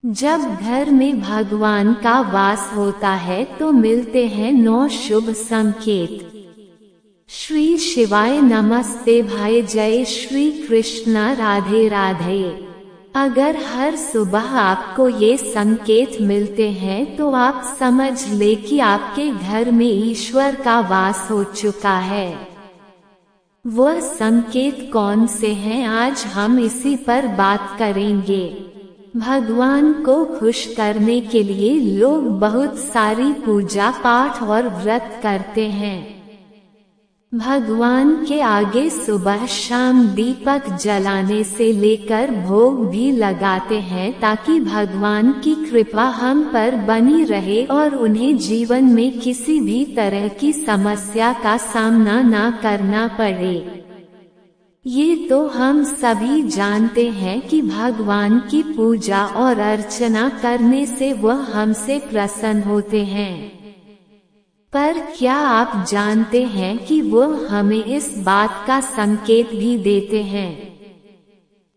जब घर में भगवान का वास होता है तो मिलते हैं 9 शुभ संकेत। श्री शिवाय नमस्ते भाई, जय श्री कृष्णा, राधे राधे। अगर हर सुबह आपको ये संकेत मिलते हैं तो आप समझ ले कि आपके घर में ईश्वर का वास हो चुका है। वह संकेत कौन से हैं, आज हम इसी पर बात करेंगे। भगवान को खुश करने के लिए लोग बहुत सारी पूजा पाठ और व्रत करते हैं। भगवान के आगे सुबह शाम दीपक जलाने से लेकर भोग भी लगाते हैं ताकि भगवान की कृपा हम पर बनी रहे और उन्हें जीवन में किसी भी तरह की समस्या का सामना ना करना पड़े। ये तो हम सभी जानते हैं कि भगवान की पूजा और अर्चना करने से वह हमसे प्रसन्न होते हैं। पर क्या आप जानते हैं कि वह हमें इस बात का संकेत भी देते हैं?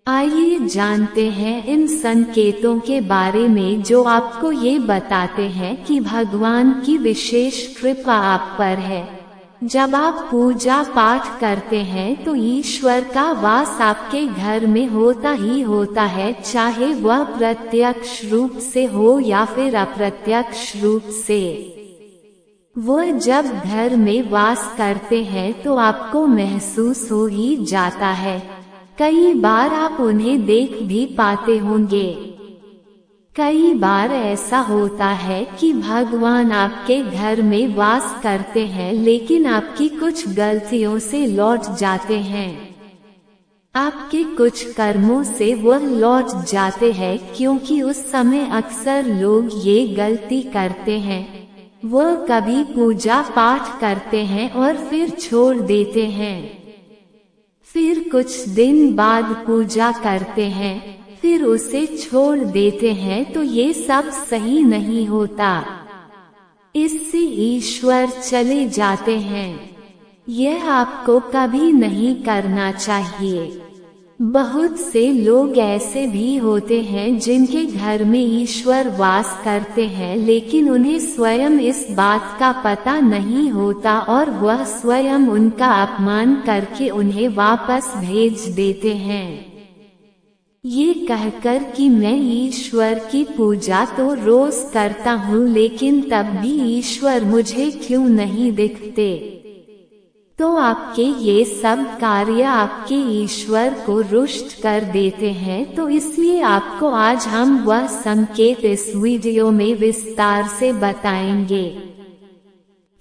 आइए जानते हैं इन संकेतों के बारे में जो आपको ये बताते हैं कि भगवान की विशेष कृपा आप पर है। जब आप पूजा पाठ करते हैं तो ईश्वर का वास आपके घर में होता ही होता है, चाहे वह प्रत्यक्ष रूप से हो या फिर अप्रत्यक्ष रूप से। वह जब घर में वास करते हैं तो आपको महसूस हो ही जाता है। कई बार आप उन्हें देख भी पाते होंगे। कई बार ऐसा होता है कि भगवान आपके घर में वास करते हैं लेकिन आपकी कुछ गलतियों से लौट जाते हैं। आपके कुछ कर्मों से वह लौट जाते हैं क्योंकि उस समय अक्सर लोग ये गलती करते हैं। वह कभी पूजा पाठ करते हैं और फिर छोड़ देते हैं। फिर कुछ दिन बाद पूजा करते हैं, फिर उसे छोड़ देते हैं, तो ये सब सही नहीं होता। इससे ईश्वर चले जाते हैं। यह आपको कभी नहीं करना चाहिए। बहुत से लोग ऐसे भी होते हैं जिनके घर में ईश्वर वास करते हैं लेकिन उन्हें स्वयं इस बात का पता नहीं होता और वह स्वयं उनका अपमान करके उन्हें वापस भेज देते हैं, ये कहकर कि मैं ईश्वर की पूजा तो रोज करता हूँ लेकिन तब भी ईश्वर मुझे क्यों नहीं दिखते। तो आपके ये सब कार्य आपके ईश्वर को रुष्ट कर देते हैं। तो इसलिए आपको आज हम वह संकेत इस वीडियो में विस्तार से बताएंगे।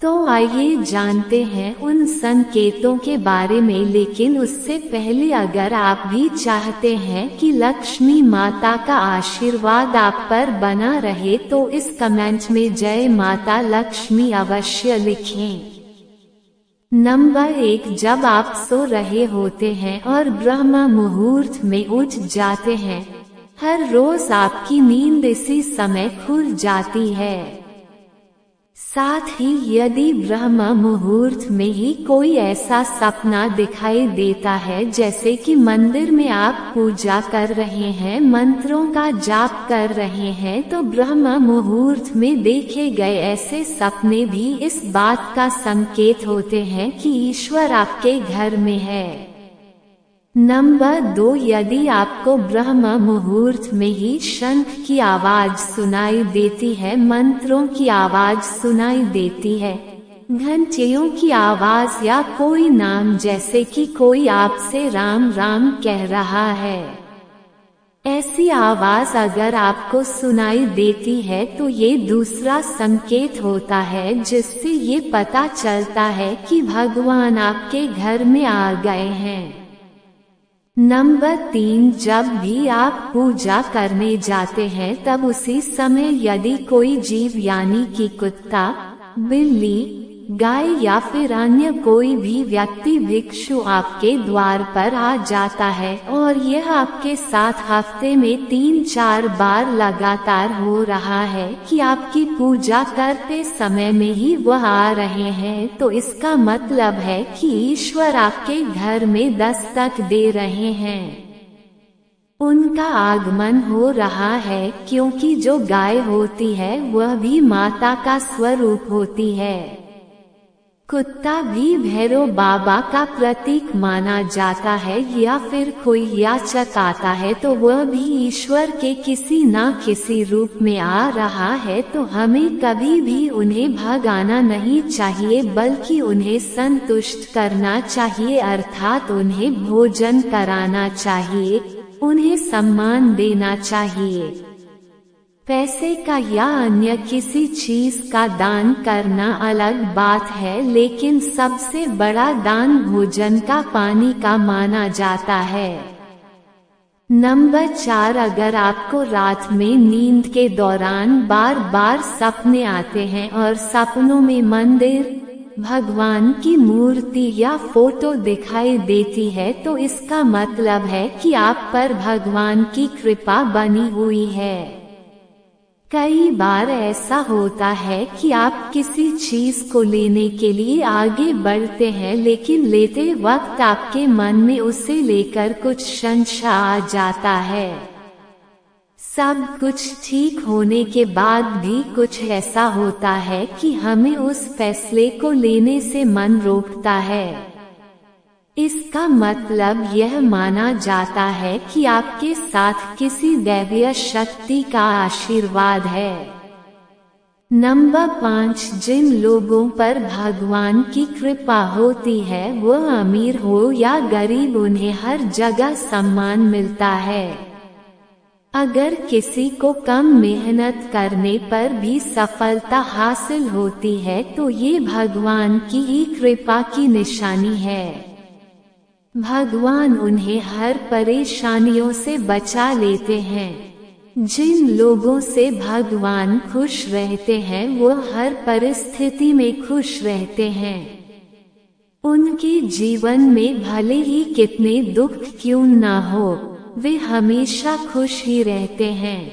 तो आइए जानते हैं उन संकेतों के बारे में, लेकिन उससे पहले अगर आप भी चाहते हैं कि लक्ष्मी माता का आशीर्वाद आप पर बना रहे तो इस कमेंट में जय माता लक्ष्मी अवश्य लिखें। नंबर 1, जब आप सो रहे होते हैं और ब्रह्म मुहूर्त में उठ जाते हैं। हर रोज आपकी नींद इसी समय खुल जाती है। साथ ही यदि ब्रह्म मुहूर्त में ही कोई ऐसा सपना दिखाई देता है जैसे कि मंदिर में आप पूजा कर रहे हैं, मंत्रों का जाप कर रहे हैं, तो ब्रह्म मुहूर्त में देखे गए ऐसे सपने भी इस बात का संकेत होते हैं कि ईश्वर आपके घर में है। नंबर 2, यदि आपको ब्रह्म मुहूर्त में ही शंख की आवाज सुनाई देती है, मंत्रों की आवाज सुनाई देती है, घंटियों की आवाज या कोई नाम जैसे कि कोई आपसे राम राम कह रहा है, ऐसी आवाज अगर आपको सुनाई देती है तो ये दूसरा संकेत होता है जिससे ये पता चलता है कि भगवान आपके घर में आ गए हैं। नंबर 3, जब भी आप पूजा करने जाते हैं तब उसी समय यदि कोई जीव यानी कि कुत्ता, बिल्ली, गाय या फिर अन्य कोई भी व्यक्ति भिक्षु आपके द्वार पर आ जाता है और यह आपके साथ हफ्ते में 3-4 बार लगातार हो रहा है कि आपकी पूजा करते समय में ही वह आ रहे हैं, तो इसका मतलब है कि ईश्वर आपके घर में दस्तक दे रहे हैं। उनका आगमन हो रहा है, क्योंकि जो गाय होती है वह भी माता का स्वरूप होती है। कुत्ता भी भैरव बाबा का प्रतीक माना जाता है, या फिर कोई याचक आता है तो वह भी ईश्वर के किसी न किसी रूप में आ रहा है। तो हमें कभी भी उन्हें भगाना नहीं चाहिए, बल्कि उन्हें संतुष्ट करना चाहिए, अर्थात उन्हें भोजन कराना चाहिए, उन्हें सम्मान देना चाहिए। पैसे का या अन्य किसी चीज का दान करना अलग बात है, लेकिन सबसे बड़ा दान भोजन का, पानी का माना जाता है। नंबर 4, अगर आपको रात में नींद के दौरान बार बार सपने आते हैं और सपनों में मंदिर, भगवान की मूर्ति या फोटो दिखाई देती है, तो इसका मतलब है कि आप पर भगवान की कृपा बनी हुई है। कई बार ऐसा होता है कि आप किसी चीज को लेने के लिए आगे बढ़ते हैं, लेकिन लेते वक्त आपके मन में उसे लेकर कुछ संशय आ जाता है। सब कुछ ठीक होने के बाद भी कुछ ऐसा होता है कि हमें उस फैसले को लेने से मन रोकता है। इसका मतलब यह माना जाता है कि आपके साथ किसी दैवीय शक्ति का आशीर्वाद है। नंबर 5, जिन लोगों पर भगवान की कृपा होती है, वह अमीर हो या गरीब, उन्हें हर जगह सम्मान मिलता है। अगर किसी को कम मेहनत करने पर भी सफलता हासिल होती है, तो ये भगवान की ही कृपा की निशानी है। भगवान उन्हें हर परेशानियों से बचा लेते हैं। जिन लोगों से भगवान खुश रहते हैं, वो हर परिस्थिति में खुश रहते हैं। उनके जीवन में भले ही कितने दुख क्यों ना हो, वे हमेशा खुश ही रहते हैं।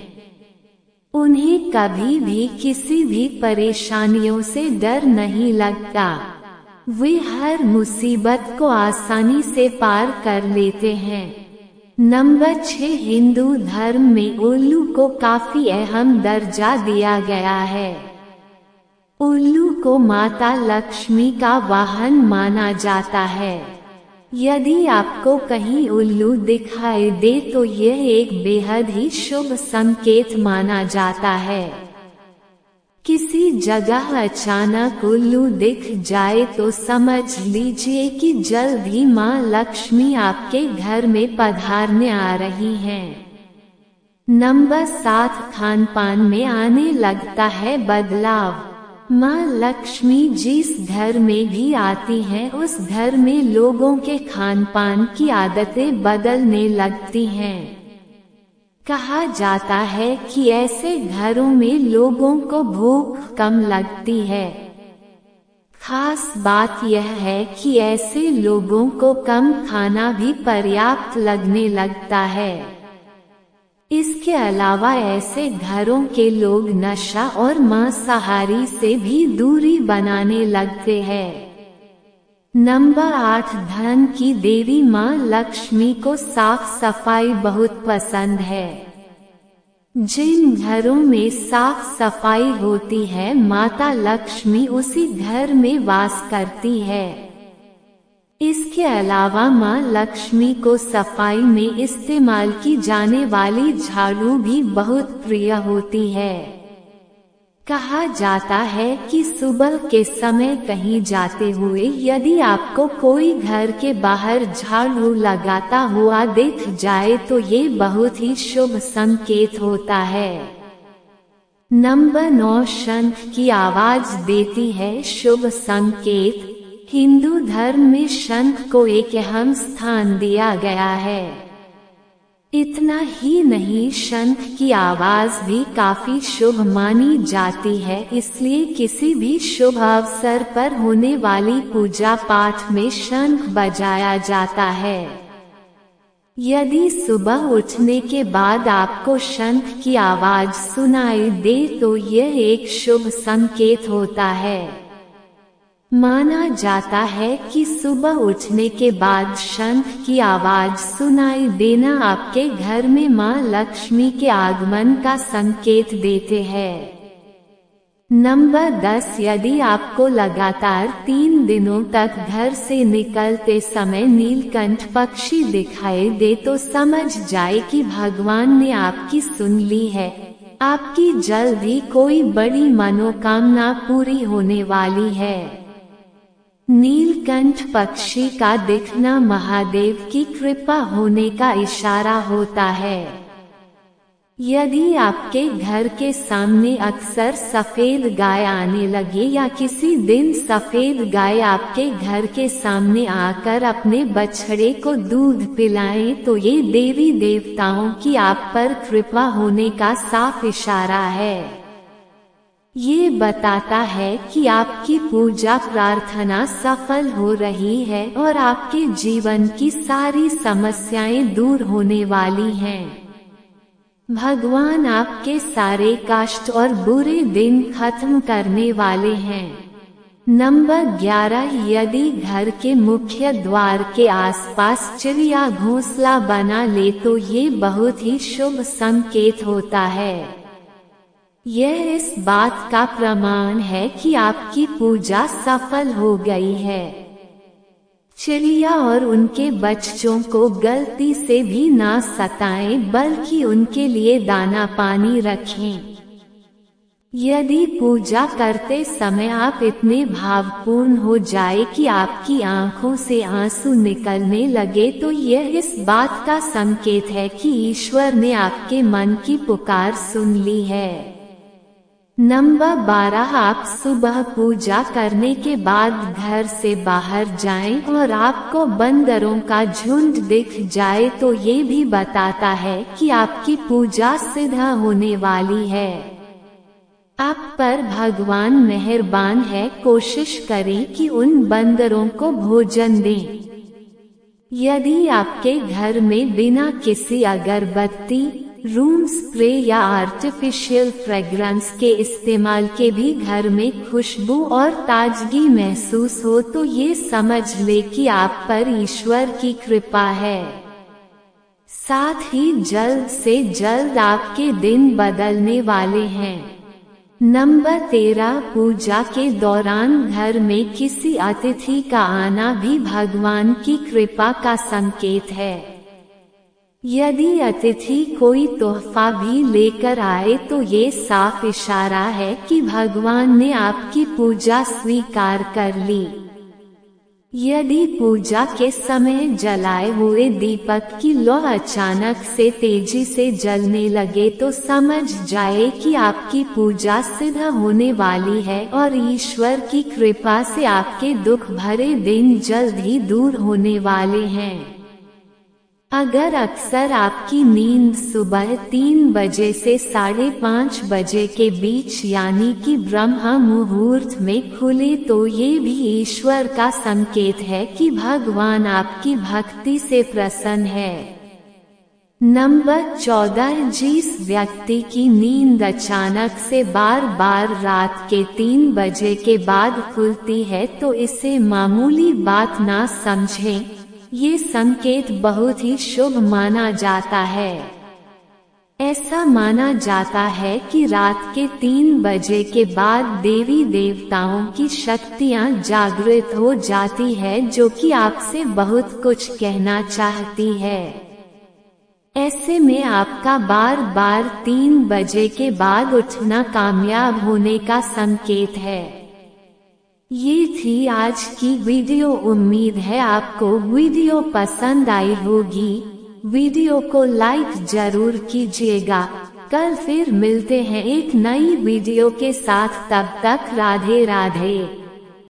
उन्हें कभी भी किसी भी परेशानियों से डर नहीं लगता। वे हर मुसीबत को आसानी से पार कर लेते हैं। नंबर 6, हिंदू धर्म में उल्लू को काफी अहम दर्जा दिया गया है। उल्लू को माता लक्ष्मी का वाहन माना जाता है। यदि आपको कहीं उल्लू दिखाई दे तो यह एक बेहद ही शुभ संकेत माना जाता है। किसी जगह अचानक उल्लू दिख जाए तो समझ लीजिए कि जल्द ही माँ लक्ष्मी आपके घर में पधारने आ रही हैं। नंबर 7, खान पान में आने लगता है बदलाव। माँ लक्ष्मी जिस घर में भी आती हैं, उस घर में लोगों के खान पान की आदतें बदलने लगती हैं। कहा जाता है कि ऐसे घरों में लोगों को भूख कम लगती है। खास बात यह है कि ऐसे लोगों को कम खाना भी पर्याप्त लगने लगता है। इसके अलावा ऐसे घरों के लोग नशा और मांसाहारी से भी दूरी बनाने लगते हैं। नंबर 8, धन की देवी माँ लक्ष्मी को साफ सफाई बहुत पसंद है। जिन घरों में साफ सफाई होती है, माता लक्ष्मी उसी घर में वास करती है। इसके अलावा माँ लक्ष्मी को सफाई में इस्तेमाल की जाने वाली झाड़ू भी बहुत प्रिय होती है। कहा जाता है कि सुबह के समय कहीं जाते हुए यदि आपको कोई घर के बाहर झाड़ू लगाता हुआ दिख जाए तो ये बहुत ही शुभ संकेत होता है। नंबर 9, शंख की आवाज देती है शुभ संकेत। हिंदू धर्म में शंख को एक अहम स्थान दिया गया है। इतना ही नहीं, शंख की आवाज भी काफी शुभ मानी जाती है, इसलिए किसी भी शुभ अवसर पर होने वाली पूजा पाठ में शंख बजाया जाता है। यदि सुबह उठने के बाद आपको शंख की आवाज सुनाई दे तो यह एक शुभ संकेत होता है। माना जाता है कि सुबह उठने के बाद शंख की आवाज सुनाई देना आपके घर में मां लक्ष्मी के आगमन का संकेत देते हैं। नंबर 10, यदि आपको लगातार 3 दिनों तक घर से निकलते समय नीलकंठ पक्षी दिखाई दे तो समझ जाए कि भगवान ने आपकी सुन ली है। आपकी जल्द ही कोई बड़ी मनोकामना पूरी होने वाली है। नीलकंठ पक्षी का दिखना महादेव की कृपा होने का इशारा होता है। यदि आपके घर के सामने अक्सर सफेद गाय आने लगे या किसी दिन सफेद गाय आपके घर के सामने आकर अपने बछड़े को दूध पिलाए तो ये देवी देवताओं की आप पर कृपा होने का साफ इशारा है। ये बताता है कि आपकी पूजा प्रार्थना सफल हो रही है और आपके जीवन की सारी समस्याएं दूर होने वाली हैं। भगवान आपके सारे कष्ट और बुरे दिन खत्म करने वाले हैं। नंबर 11, यदि घर के मुख्य द्वार के आसपास चिड़िया घोंसला बना ले तो ये बहुत ही शुभ संकेत होता है। यह इस बात का प्रमाण है कि आपकी पूजा सफल हो गई है। चिड़िया और उनके बच्चों को गलती से भी ना सताएं, बल्कि उनके लिए दाना पानी रखें। यदि पूजा करते समय आप इतने भावपूर्ण हो जाए कि आपकी आंखों से आंसू निकलने लगे तो यह इस बात का संकेत है कि ईश्वर ने आपके मन की पुकार सुन ली है। नंबर 12, आप सुबह पूजा करने के बाद घर से बाहर जाएं और आपको बंदरों का झुंड दिख जाए तो ये भी बताता है कि आपकी पूजा सिद्ध होने वाली है। आप पर भगवान मेहरबान है। कोशिश करें कि उन बंदरों को भोजन दें। यदि आपके घर में बिना किसी अगरबत्ती, रूम स्प्रे या आर्टिफिशियल फ्रेग्रेंस के इस्तेमाल के भी घर में खुशबू और ताजगी महसूस हो तो ये समझ ले कि आप पर ईश्वर की कृपा है। साथ ही जल्द से जल्द आपके दिन बदलने वाले हैं। नंबर 13, पूजा के दौरान घर में किसी अतिथि का आना भी भगवान की कृपा का संकेत है। यदि अतिथि कोई तोहफा भी लेकर आए तो ये साफ इशारा है कि भगवान ने आपकी पूजा स्वीकार कर ली। यदि पूजा के समय जलाए हुए दीपक की लौ अचानक से तेजी से जलने लगे तो समझ जाए कि आपकी पूजा सिद्ध होने वाली है और ईश्वर की कृपा से आपके दुख भरे दिन जल्द ही दूर होने वाले हैं। अगर अक्सर आपकी नींद सुबह 3 बजे से 5:30 बजे के बीच यानी कि ब्रह्म मुहूर्त में खुले तो ये भी ईश्वर का संकेत है कि भगवान आपकी भक्ति से प्रसन्न है। नंबर 14, जिस व्यक्ति की नींद अचानक से बार रात के 3 बजे के बाद खुलती है तो इसे मामूली बात ना समझें। ये संकेत बहुत ही शुभ माना जाता है। ऐसा माना जाता है कि रात के 3 बजे के बाद देवी देवताओं की शक्तियाँ जागृत हो जाती है जो कि आपसे बहुत कुछ कहना चाहती है। ऐसे में आपका बार 3 बजे के बाद उठना कामयाब होने का संकेत है। ये थी आज की वीडियो। उम्मीद है आपको वीडियो पसंद आई होगी। वीडियो को लाइक जरूर कीजिएगा। कल फिर मिलते हैं एक नई वीडियो के साथ। तब तक राधे राधे।